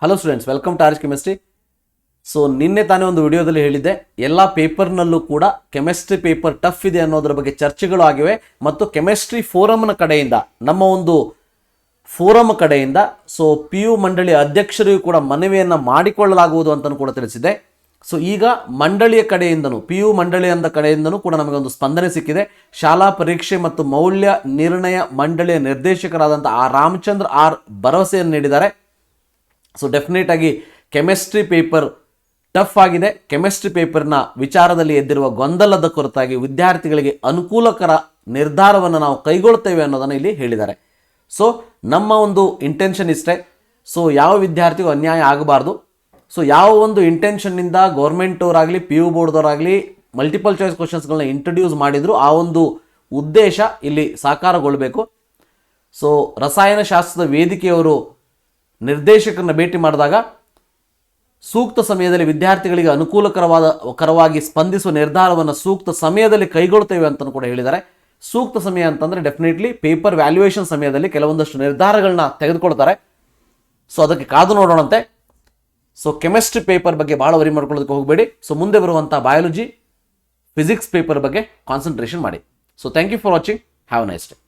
Hello students, welcome to RHchemistry. So ನಿನ್ನೆ ತಾನೇ ಒಂದು ವಿಡಿಯೋದಲ್ಲಿ ಹೇಳಿದ್ದೆ, ಎಲ್ಲ ಪೇಪರ್ನಲ್ಲೂ ಕೂಡ ಕೆಮಿಸ್ಟ್ರಿ ಪೇಪರ್ ಟಫ್ ಇದೆ ಅನ್ನೋದ್ರ ಬಗ್ಗೆ ಚರ್ಚೆಗಳು ಆಗಿವೆ. ಮತ್ತು ಕೆಮಿಸ್ಟ್ರಿ ಫೋರಮ್ನ ಕಡೆಯಿಂದ, ನಮ್ಮ ಒಂದು ಫೋರಮ್ ಕಡೆಯಿಂದ ಸೊ PU ಮಂಡಳಿಯ ಅಧ್ಯಕ್ಷರಿಗೂ ಕೂಡ ಮನವಿಯನ್ನು ಮಾಡಿಕೊಳ್ಳಲಾಗುವುದು ಅಂತಲೂ ಕೂಡ ತಿಳಿಸಿದೆ. ಸೊ ಈಗ ಮಂಡಳಿಯ ಕಡೆಯಿಂದನೂ PU ಮಂಡಳಿಯ ಕಡೆಯಿಂದನೂ ಕೂಡ ನಮಗೆ ಒಂದು ಸ್ಪಂದನೆ ಸಿಕ್ಕಿದೆ. ಶಾಲಾ ಪರೀಕ್ಷೆ ಮತ್ತು ಮೌಲ್ಯ ನಿರ್ಣಯ ಮಂಡಳಿಯ ನಿರ್ದೇಶಕರಾದಂಥ ರಾಮಚಂದ್ರ R ಭರವಸೆಯನ್ನು ನೀಡಿದ್ದಾರೆ. ಸೊ ಡೆಫಿನೆಟ್ ಆಗಿ ಕೆಮಿಸ್ಟ್ರಿ ಪೇಪರ್ ಟಫ್ ಆಗಿದೆ. ಕೆಮಿಸ್ಟ್ರಿ ಪೇಪರ್ನ ವಿಚಾರದಲ್ಲಿ ಎದ್ದಿರುವ ಗೊಂದಲದ ಕುರಿತಾಗಿ ವಿದ್ಯಾರ್ಥಿಗಳಿಗೆ ಅನುಕೂಲಕರ ನಿರ್ಧಾರವನ್ನು ನಾವು ಕೈಗೊಳ್ತೇವೆ ಅನ್ನೋದನ್ನು ಇಲ್ಲಿ ಹೇಳಿದ್ದಾರೆ. ಸೊ ನಮ್ಮ ಒಂದು ಇಂಟೆನ್ಷನ್ ಇಷ್ಟೇ. ಸೊ ಯಾವ ವಿದ್ಯಾರ್ಥಿಗೂ ಅನ್ಯಾಯ ಆಗಬಾರ್ದು. ಸೊ ಯಾವ ಒಂದು ಇಂಟೆನ್ಷನ್ನಿಂದ ಗೌರ್ಮೆಂಟ್ ಅವರಾಗಲಿ PU ಬೋರ್ಡ್ದವರಾಗಲಿ ಮಲ್ಟಿಪಲ್ ಚಾಯ್ಸ್ ಕ್ವಶನ್ಸ್ಗಳನ್ನ ಇಂಟ್ರೊಡ್ಯೂಸ್ ಮಾಡಿದ್ರು, ಆ ಒಂದು ಉದ್ದೇಶ ಇಲ್ಲಿ ಸಾಕಾರಗೊಳ್ಳಬೇಕು. ಸೊ ರಸಾಯನಶಾಸ್ತ್ರದ ವೇದಿಕೆಯವರು ನಿರ್ದೇಶಕರನ್ನ ಭೇಟಿ ಮಾಡಿದಾಗ ಸೂಕ್ತ ಸಮಯದಲ್ಲಿ ವಿದ್ಯಾರ್ಥಿಗಳಿಗೆ ಅನುಕೂಲಕರವಾಗಿ ಸ್ಪಂದಿಸುವ ನಿರ್ಧಾರವನ್ನು ಸೂಕ್ತ ಸಮಯದಲ್ಲಿ ಕೈಗೊಳ್ತೇವೆ ಅಂತಲೂ ಕೂಡ ಹೇಳಿದ್ದಾರೆ. ಸೂಕ್ತ ಸಮಯ ಅಂತಂದರೆ ಡೆಫಿನೆಟ್ಲಿ ಪೇಪರ್ ವ್ಯಾಲ್ಯೂಯೇಷನ್ ಸಮಯದಲ್ಲಿ ಕೆಲವೊಂದಷ್ಟು ನಿರ್ಧಾರಗಳನ್ನ ತೆಗೆದುಕೊಳ್ತಾರೆ. ಸೊ ಅದಕ್ಕೆ ಕಾದು ನೋಡೋಣಂತೆ. ಸೊ ಕೆಮಿಸ್ಟ್ರಿ ಪೇಪರ್ ಬಗ್ಗೆ ಭಾಳ ವರಿ ಮಾಡ್ಕೊಳ್ಳೋದಕ್ಕೆ ಹೋಗಬೇಡಿ. ಸೊ ಮುಂದೆ ಬರುವಂಥ ಬಯಾಲಜಿ, ಫಿಸಿಕ್ಸ್ ಪೇಪರ್ ಬಗ್ಗೆ ಕಾನ್ಸಂಟ್ರೇಷನ್ ಮಾಡಿ. So thank you for watching. Have a nice day.